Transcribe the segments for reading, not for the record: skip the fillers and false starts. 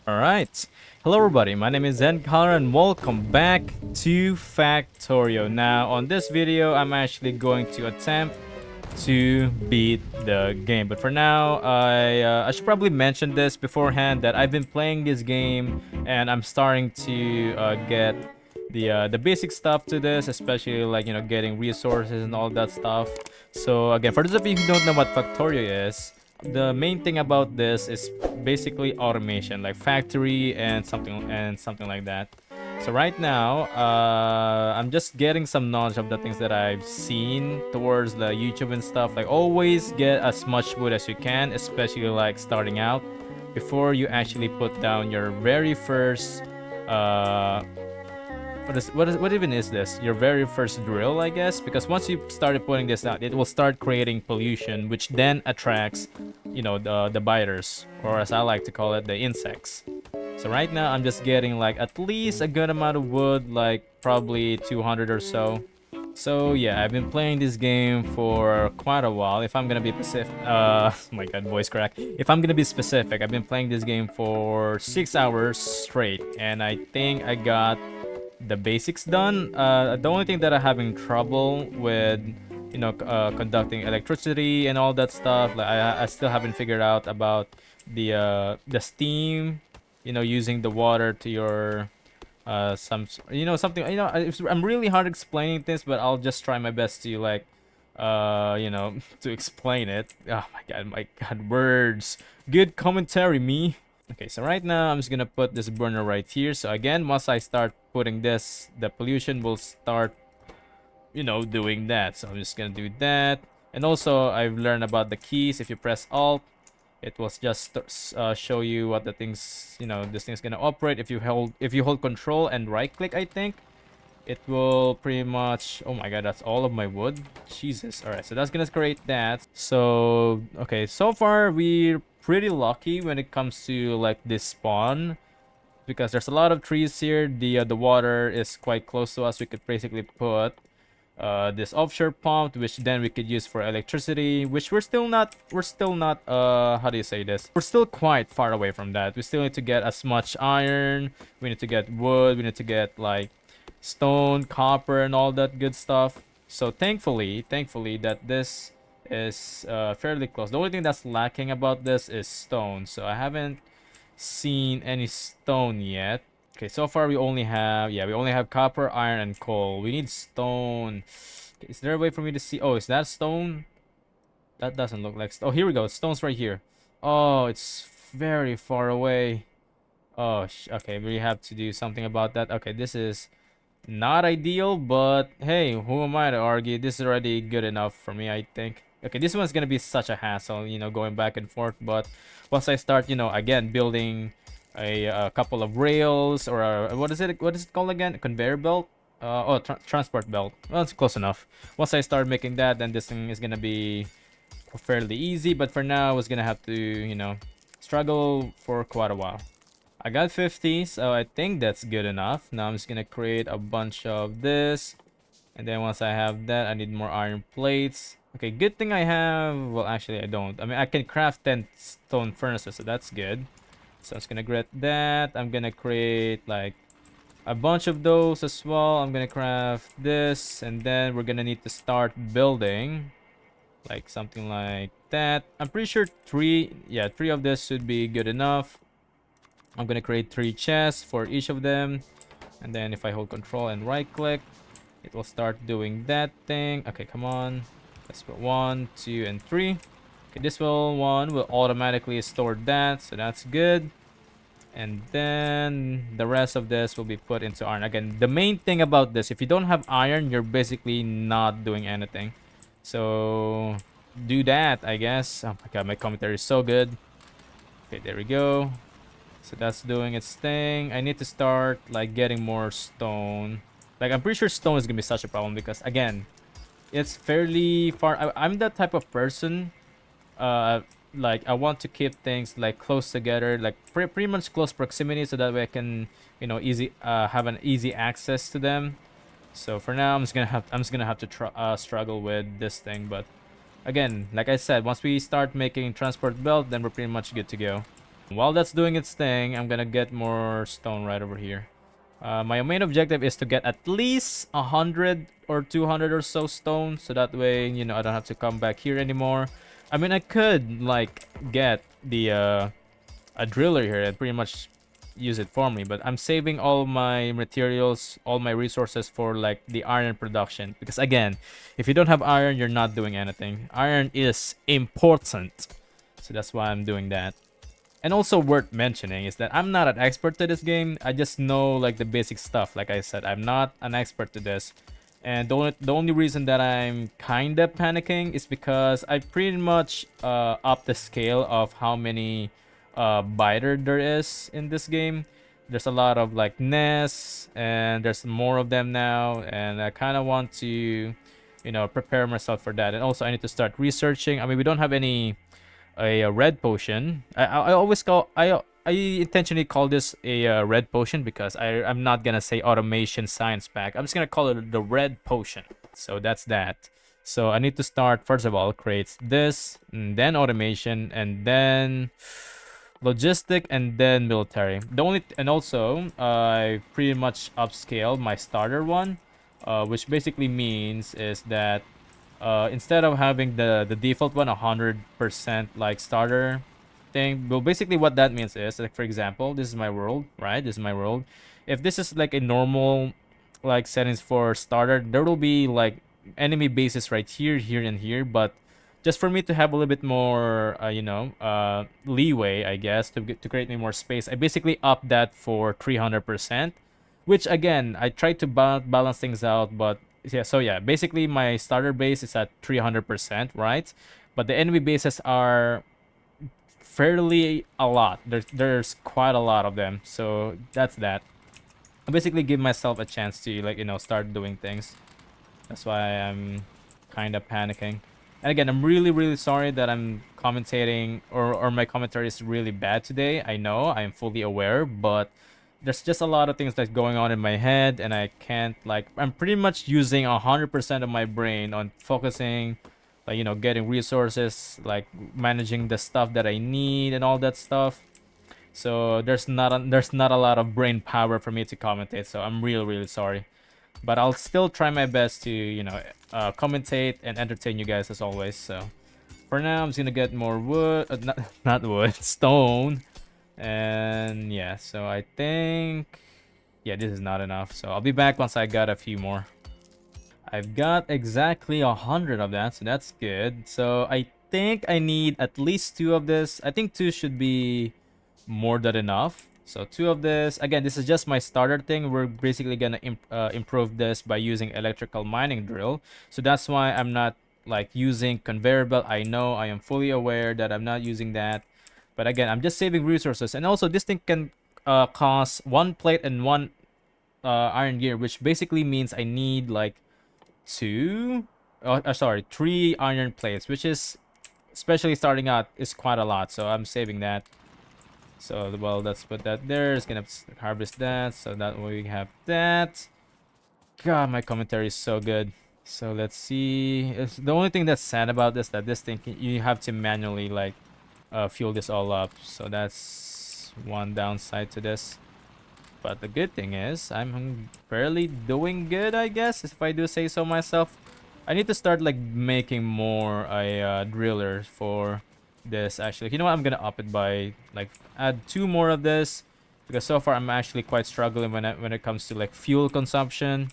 Alright, hello everybody, my name is ZenKyler and welcome back to Factorio. Now on this video, I'm actually going to attempt to beat the game. But for now, I should probably mention this beforehand that I've been playing this game and I'm starting to get the basic stuff to this, especially like getting resources and all that stuff. So again, for those of you who don't know what Factorio is, the main thing about this is basically automation, like factory and something like that. So right now, I'm just getting some knowledge of the things that I've seen towards the YouTube and stuff. Like always get as much wood as you can, especially like starting out, before you actually put down your very first what even is this? Your very first drill, I guess, because once you started putting this out, it will start creating pollution, which then attracts, the biters, or as I like to call it, the insects. So right now, I'm just getting like at least a good amount of wood, like probably 200 or so. So yeah, I've been playing this game for quite a while. If I'm gonna be specific, oh my god, voice crack. If I'm gonna be specific, I've been playing this game for 6 hours straight, and I think I got the basics done. The only thing that I'm having trouble with, conducting electricity and all that stuff, like I still haven't figured out about the steam, using the water to your something. I'm really hard explaining this, but I'll just try my best to like, to explain it. Oh my god, words. Good commentary, me. Okay, so right now I'm just gonna put this burner right here. So again, once I start putting this, the pollution will start, doing that. So I'm just gonna do that. And also, I've learned about the keys. If you press Alt, it will just show you what the things, this thing's gonna operate. If you hold Control and right click, I think it will pretty much. Oh my god, that's all of my wood. Jesus. All right, so that's gonna create that. So okay, so far we're pretty lucky when it comes to like this spawn, because there's a lot of trees here. The water is quite close to us. We could basically put this offshore pump, which then we could use for electricity, which we're still not how do you say this, we're still quite far away from that. We still need to get as much iron, we need to get wood, we need to get like stone, copper, and all that good stuff. So thankfully that this is fairly close. The only thing that's lacking about this is stone, so I haven't seen any stone yet. Okay, so far we only have copper, iron, and coal. We need stone. Okay, is there a way for me to see? Oh, is that stone? That doesn't look like oh, here we go. Stone's right here. Oh, it's very far away. Oh, okay, we have to do something about that. Okay, this is not ideal, but hey, who am I to argue? This is already good enough for me, I think. Okay, this one's gonna be such a hassle, going back and forth. But once I start, again, building a couple of rails, or what is it? What is it called again? A conveyor belt? Transport belt. Well, it's close enough. Once I start making that, then this thing is gonna be fairly easy. But for now, I was gonna have to, struggle for quite a while. I got 50, so I think that's good enough. Now I'm just gonna create a bunch of this, and then once I have that, I need more iron plates. Okay, good thing I have, well, actually I don't. I mean, I can craft 10 stone furnaces, so that's good. So I'm just gonna get that. I'm gonna create like a bunch of those as well. I'm gonna craft this, and then we're gonna need to start building like something like that. I'm pretty sure three of this should be good enough. I'm gonna create 3 chests for each of them, and then if I hold Control and right click, it will start doing that thing. Okay, come on, let's put 1, 2, and 3. Okay, this one will automatically store that, so that's good. And then the rest of this will be put into iron. Again, the main thing about this, if you don't have iron, you're basically not doing anything. So do that, I guess. Oh my god, my commentary is so good. Okay, there we go. So that's doing its thing. I need to start like getting more stone. Like I'm pretty sure stone is gonna be such a problem because again, it's fairly far. I'm that type of person. Like I want to keep things like close together, like pretty much close proximity, so that way I can, easy have an easy access to them. So for now, I'm just gonna have to struggle with this thing. But again, like I said, once we start making transport belt, then we're pretty much good to go. While that's doing its thing, I'm gonna get more stone right over here. My main objective is to get at least 100 or 200 or so stone, so that way, you know, I don't have to come back here anymore. I mean, I could like get the a driller here and pretty much use it for me, but I'm saving all my materials, all my resources for like the iron production, because again, if you don't have iron, you're not doing anything. Iron is important, so that's why I'm doing that. And also worth mentioning is that I'm not an expert to this game. I just know like the basic stuff. Like I said, I'm not an expert to this. And the only reason that I'm kind of panicking is because I pretty much upped the scale of how many biter there is in this game. There's a lot of like nests, and there's more of them now. And I kind of want to, you know, prepare myself for that. And also I need to start researching. I mean, we don't have any a red potion. I always call I intentionally call this a red potion because I'm not gonna say automation science pack. I'm just gonna call it the red potion. So that's that. So I need to start first of all creates this, and then automation, and then logistic, and then military. The only and also I pretty much upscaled my starter one, which basically means is that instead of having the default one 100% like starter thing, well, basically what that means is like, for example, this is my world, right? This is my world. If this is like a normal like settings for starter, there will be like enemy bases right here, here, and here. But just for me to have a little bit more leeway, I guess, to create me more space, I basically up that for 300%, which again I tried to balance things out. But yeah, so yeah, basically my starter base is at 300%, right? But the enemy bases are fairly a lot. There's quite a lot of them, so that's that. I basically give myself a chance to like, you know, start doing things. That's why I'm kind of panicking. And again, I'm really sorry that I'm commentating, or my commentary is really bad today. I know, I am fully aware, but there's just a lot of things that's going on in my head, and I can't like, I'm pretty much using 100% of my brain on focusing, like, you know, getting resources, like managing the stuff that I need and all that stuff. So there's not a lot of brain power for me to commentate. So I'm really sorry, but I'll still try my best to, you know, commentate and entertain you guys as always. So for now, I'm just gonna get more wood, not wood, stone, and yeah. So I think, yeah, this is not enough. So I'll be back once I got a few more. I've got exactly 100 of that, so that's good. So I think I need at least two of this. I think two should be more than enough. So two of this. Again, this is just my starter thing. We're basically gonna improve this by using electrical mining drill. So that's why I'm not like using conveyor belt. I know, I am fully aware that I'm not using that. But again, I'm just saving resources. And also this thing can cost one plate and one iron gear, which basically means I need like three iron plates, which is, especially starting out, is quite a lot. So I'm saving that. So, well, let's put that there. It's gonna harvest that, so that way we have that. God, my commentary is so good. So let's see. The only thing that's sad about this, that this thing you have to manually like fuel this all up. So that's one downside to this. But the good thing is I'm fairly doing good, I guess, if I do say so myself. I need to start like making more driller for this. Actually, you know what, I'm gonna up it by like add two more of this, because so far I'm actually quite struggling when it comes to like fuel consumption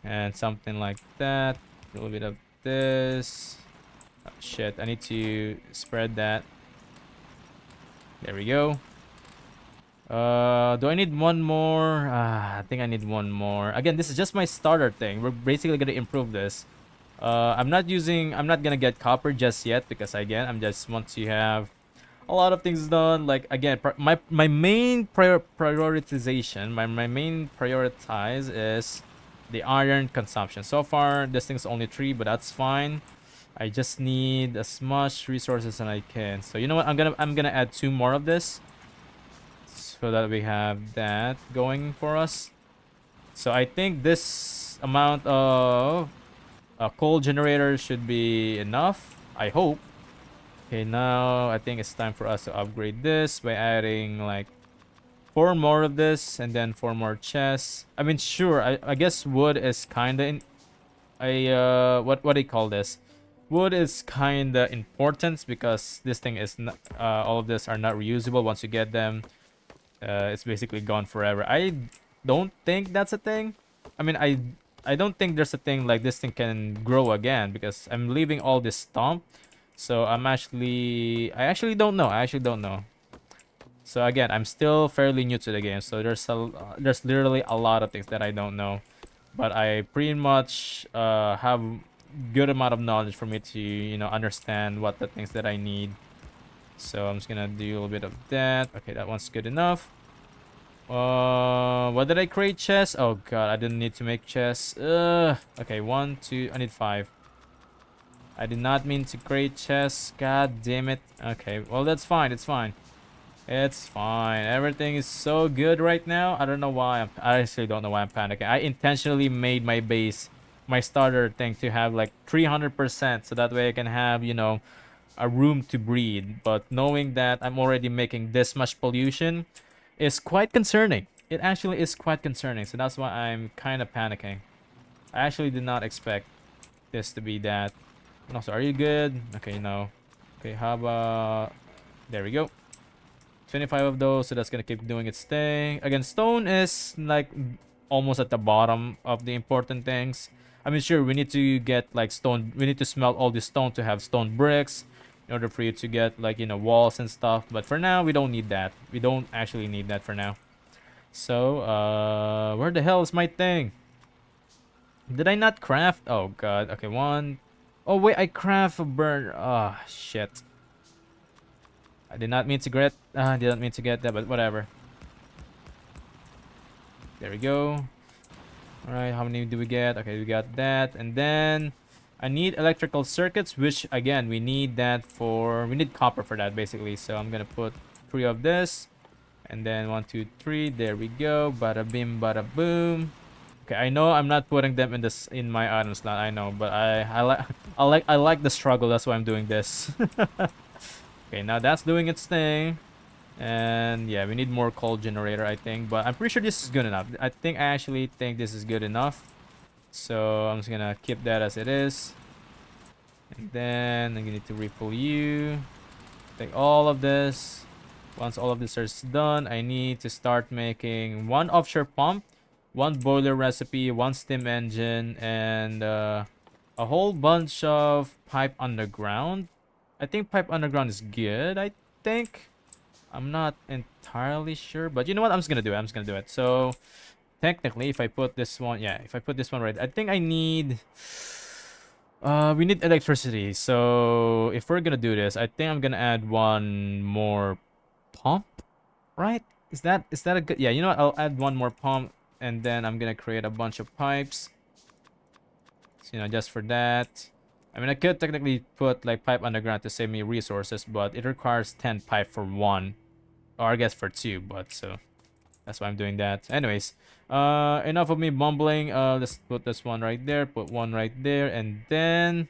and something like that. A little bit of this. Oh, shit, I need to spread that. There we go. Do I need one more? I think I need one more. Again, this is just my starter thing. We're basically gonna improve this. I'm not gonna get copper just yet, because again, I'm just want to have a lot of things done. Like again, my main prioritization, my main prioritize is the iron consumption. So far, this thing's only 3, but that's fine. I just need as much resources as I can. So you know what? I'm gonna add 2 more of this, so that we have that going for us. So I think this amount of coal generator should be enough. I hope. Okay, now I think it's time for us to upgrade this by adding like 4 more of this and then 4 more chests. I mean, sure, I guess wood is kind of in what do you call this? Wood is kind of important because this thing is not, all of this are not reusable once you get them. It's basically gone forever. I don't think that's a thing. I mean, I don't think there's a thing like this thing can grow again because I'm leaving all this stomp. So I actually don't know. I actually don't know. So again, I'm still fairly new to the game. So there's literally a lot of things that I don't know, but I pretty much have good amount of knowledge for me to understand what the things that I need. So I'm just gonna do a little bit of that. Okay, that one's good enough. What did I create? Chests? Oh god, I didn't need to make chests. Okay, 1, 2. I need 5. I did not mean to create chests. God damn it. Okay, well that's fine. It's fine. It's fine. Everything is so good right now. I don't know why. I actually don't know why I'm panicking. I intentionally made my base, my starter thing to have like 300%, so that way I can have a room to breed. But knowing that I'm already making this much pollution is quite concerning. It actually is quite concerning. So that's why I'm kind of panicking. I actually did not expect this to be that. No, so are you good? Okay, no. Okay, how about... There we go. 25 of those, so that's gonna keep doing its thing. Again, stone is like almost at the bottom of the important things. I mean, sure, we need to get like stone. We need to smelt all this stone to have stone bricks in order for you to get like walls and stuff. But for now, we don't need that. We don't actually need that for now. So, where the hell is my thing? Did I not craft? Oh god. Okay, one. Oh wait, I craft a burn. Ah, shit. I did not mean to get. I didn't mean to get that, but whatever. There we go. All right, how many do we get? Okay, we got that, and then I need electrical circuits, which again we need that for. We need copper for that basically. So I'm gonna put 3 of this, and then 1, 2, 3. There we go. Bada bim, bada boom. Okay, I know I'm not putting them in my item slot. I know, but I like I like the struggle. That's why I'm doing this. Okay, now that's doing its thing. And yeah, we need more coal generator, I think. But I'm pretty sure this is good enough. I actually think this is good enough. So I'm just gonna keep that as it is. And then I'm gonna need to refill you. Take all of this. Once all of this is done, I need to start making 1 offshore pump, 1 boiler recipe, 1 steam engine, and a whole bunch of pipe underground. I think pipe underground is good, I think. I'm not entirely sure, but you know what? I'm just gonna do it. I'm just gonna do it. So technically, if I put this one, yeah, if I put this one right, I think I need. We need electricity. So if we're gonna do this, I think I'm gonna add 1 more pump, right? Is that a good? Yeah, you know what? I'll add 1 more pump, and then I'm gonna create a bunch of pipes. So, just for that. I mean, I could technically put like pipe underground to save me resources, but it requires 10 pipe for 1. Or I guess for 2, but so that's why I'm doing that. Anyways, enough of me mumbling. Let's put this one right there, put 1 right there, and then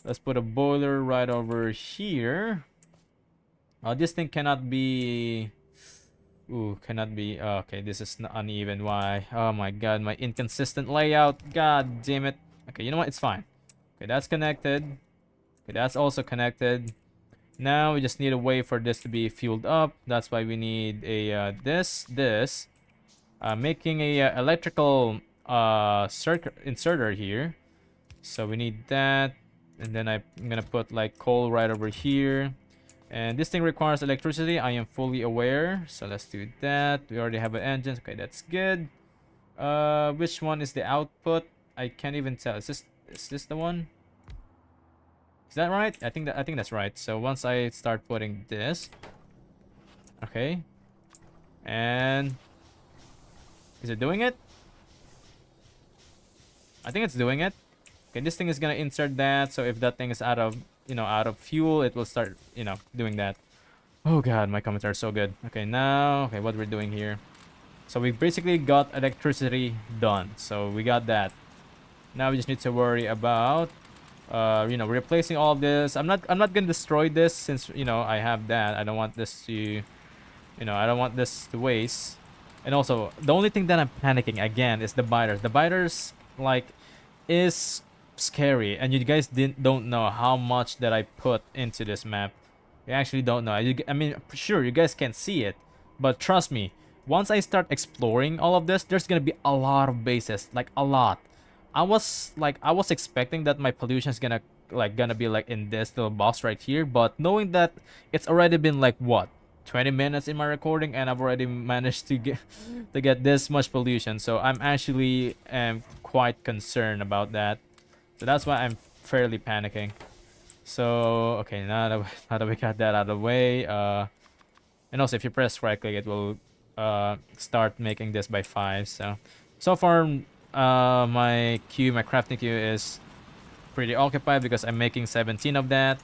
let's put a boiler right over here. This thing cannot be. Ooh, cannot be. Okay, this is uneven. Why? Oh my god, my inconsistent layout. God damn it. Okay, you know what? It's fine. Okay, that's connected. Okay, that's also connected. Now we just need a way for this to be fueled up. That's why we need a this. Making a electrical circuit inserter here. So we need that, and then I'm gonna put like coal right over here. And this thing requires electricity. I am fully aware. So let's do that. We already have an engine. Okay, that's good. Which one is the output? I can't even tell. Is this the one? Is that right? I think that's right. So once I start putting this, okay, and is it doing it? I think it's doing it. Okay, this thing is gonna insert that. So if that thing is out of fuel, it will start doing that. Oh god, my comments are so good. Okay, now what we're doing here. So we basically got electricity done. So we got that. Now we just need to worry about replacing all this. I'm not gonna destroy this since I have that. I don't want this to I don't want this to waste. And also, the only thing that I'm panicking again is the biters. The biters like is scary, and you guys don't know how much that I put into this map. You actually don't know. I mean, sure, you guys can see it, but trust me, once I start exploring all of this, there's gonna be a lot of bases, like a lot. I was expecting that my pollution is gonna be like in this little box right here, but knowing that it's already been like what 20 minutes in my recording and I've already managed to get this much pollution, so I'm actually quite concerned about that. So that's why I'm fairly panicking. So okay, now that we got that out of the way, and also if you press right click, it will start making this by 5. So far, my crafting queue is pretty occupied because I'm making 17 of that.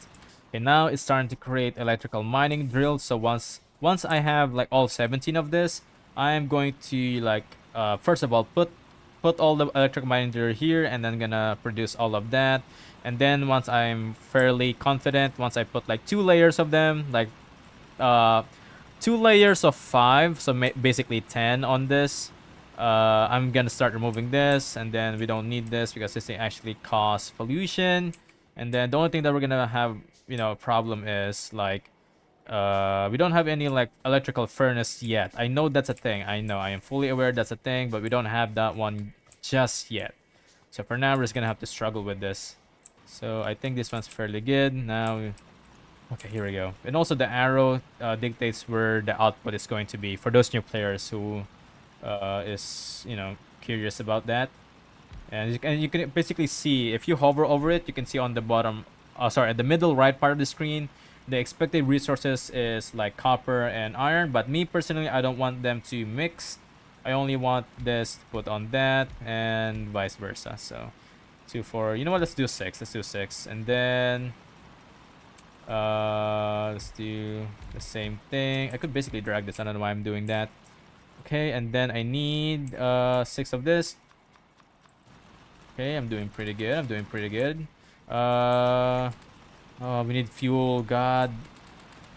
Okay, now it's starting to create electrical mining drills. So once I have like all 17 of this, I'm going to like first of all put all the electric mining drill here, and then gonna produce all of that. And then once I'm fairly confident, once I put like 2 layers of them, like uh 2 layers of 5, so basically 10 on this. I'm gonna start removing this, and then we don't need this because this thing actually causes pollution. And then the only thing that we're gonna have, problem is like we don't have any like electrical furnace yet. I know that's a thing. I know, I am fully aware that's a thing, but we don't have that one just yet. So for now, we're just gonna have to struggle with this. So I think this one's fairly good now. Okay, here we go. And also the arrow dictates where the output is going to be for those new players who is curious about that. And you can basically see, if you hover over it, you can see on the bottom, sorry, at the middle right part of the screen, the expected resources is like copper and iron. But me personally, I don't want them to mix. I only want this to put on that, and vice versa. So 2 4, you know what, let's do 6. Let's do 6. And then let's do the same thing. I could basically drag this. I don't know why I'm doing that. Okay, and then I need 6 of this. Okay, I'm doing pretty good. I'm doing pretty good. Oh, we need fuel. God.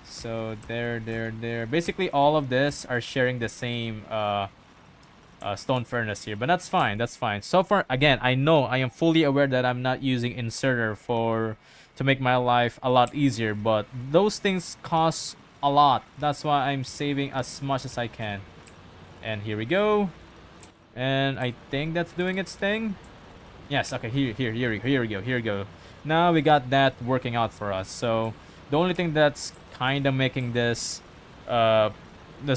So there. Basically, all of this are sharing the same stone furnace here, but that's fine. That's fine. So far, again, I know I am fully aware that I'm not using inserter to make my life a lot easier, but those things cost a lot. That's why I'm saving as much as I can. And here we go. And I think that's doing its thing. Yes, okay, here we go. Now we got that working out for us. So the only thing that's kind of making this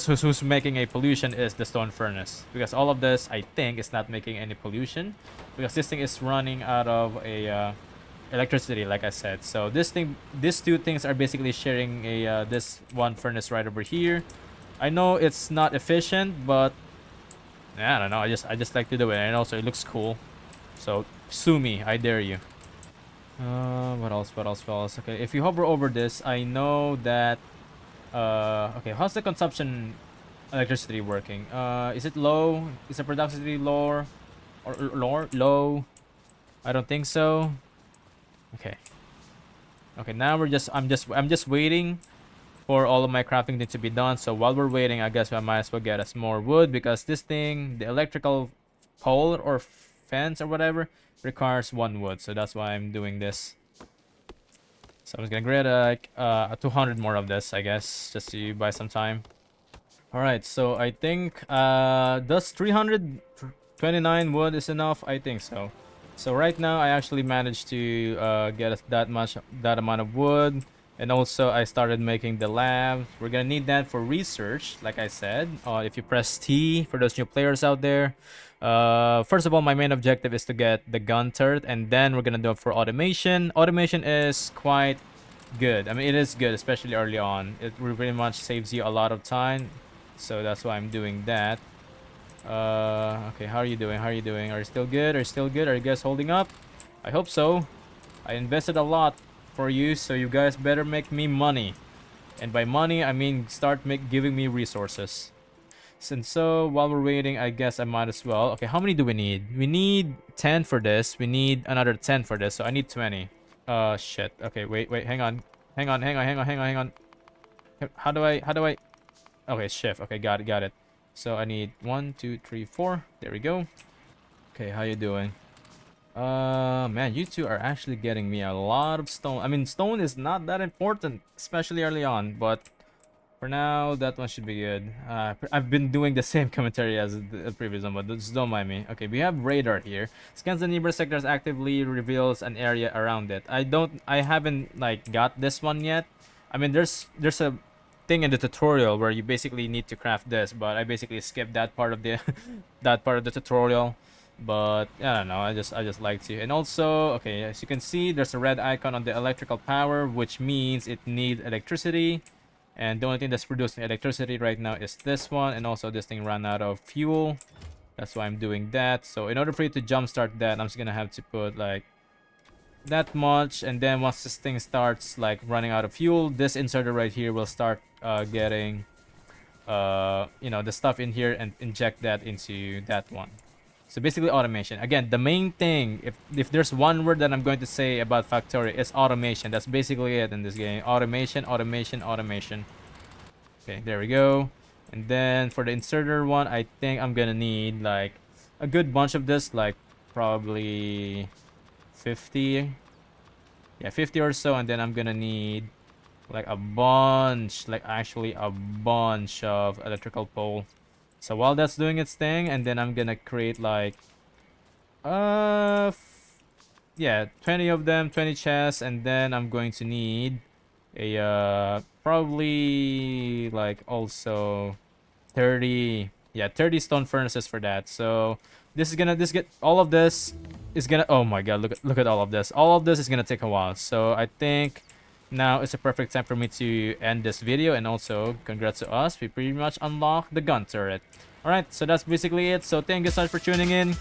who's making a pollution is the stone furnace, because all of this I think is not making any pollution because this thing is running out of a electricity, like I said. So these two things are basically sharing a this one furnace right over here. I know it's not efficient, but I don't know. I just like to do it, and also it looks cool. So sue me, I dare you. What else? What else? What else? Okay, if you hover over this, I know that. Okay, how's the consumption electricity working? Is it low? Is the productivity low? Or low? I don't think so. Okay. Okay, now I'm just waiting for all of my crafting things to be done. So while we're waiting, I guess I might as well get us more wood, because this thing, the electrical pole or fence or whatever, requires 1 wood. So that's why I'm doing this. So I'm just gonna grab like 200 more of this, I guess, just to buy some time. All right, so I think does 329 wood is enough? I think so. So right now I actually managed to get us that amount of wood. And also I started making the lab. We're gonna need that for research, like I said. If you press T for those new players out there. First of all, my main objective is to get the gun turret, and then we're gonna do it for automation. Automation is quite good. I mean, it is good, especially early on. It pretty much saves you a lot of time. So that's why I'm doing that. Okay, how are you doing? How are you doing? Are you still good? Are you still good? Are you guys holding up? I hope so. I invested a lot for you, so you guys better make me money. And by money, I mean start giving me resources. And so while we're waiting, I guess I might as well. Okay, how many do we need? We need 10 for this. We need another 10 for this, so I need 20. Shit. Okay, wait, hang on. Hang on. How do I? Okay, shift. Okay, got it. So I need one, two, three, four. There we go. Okay, how you doing? Man, you two are actually getting me a lot of stone. I mean, stone is not that important, especially early on, but for now, that one should be good. I've been doing the same commentary as the previous one, but just don't mind me. Okay, we have radar here. Scans the neighbor sectors, actively reveals an area around it. I haven't like got this one yet. I mean, there's a thing in the tutorial where you basically need to craft this, but I basically skipped that part of the that part of the tutorial. But I don't know. I just like to. And also, okay, as you can see, there's a red icon on the electrical power, which means it needs electricity. And the only thing that's producing electricity right now is this one, and also this thing ran out of fuel. That's why I'm doing that. So in order for you to jumpstart that, I'm just gonna have to put like that much, and then once this thing starts like running out of fuel, this inserter right here will start getting the stuff in here and inject that into that one. So basically automation. Again, the main thing, if there's one word that I'm going to say about Factorio, it's automation. That's basically it in this game. Automation, automation, automation. Okay, there we go. And then for the inserter one, I think I'm gonna need like a good bunch of this, like probably 50. Yeah, 50 or so, and then I'm gonna need like a bunch, like actually a bunch of electrical pole. So while that's doing its thing, and then I'm gonna create like uh yeah, 20 of them, 20 chests, and then I'm going to need a probably like also 30, yeah, 30 stone furnaces for that. So this get all of this is gonna, oh my god, look at all of this. All of this is gonna take a while. So I think now is a perfect time for me to end this video, and also congrats to us, we pretty much unlocked the gun turret. All right, so that's basically it. So thank you so much for tuning in.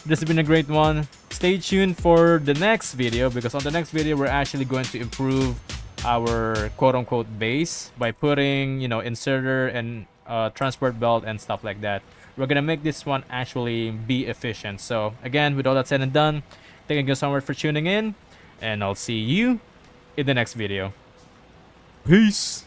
This has been a great one. Stay tuned for the next video, because on the next video we're actually going to improve our quote-unquote base by putting, inserter and transport belt and stuff like that. We're gonna make this one actually be efficient. So again, with all that said and done, thank you so much for tuning in, and I'll see you in the next video. Peace.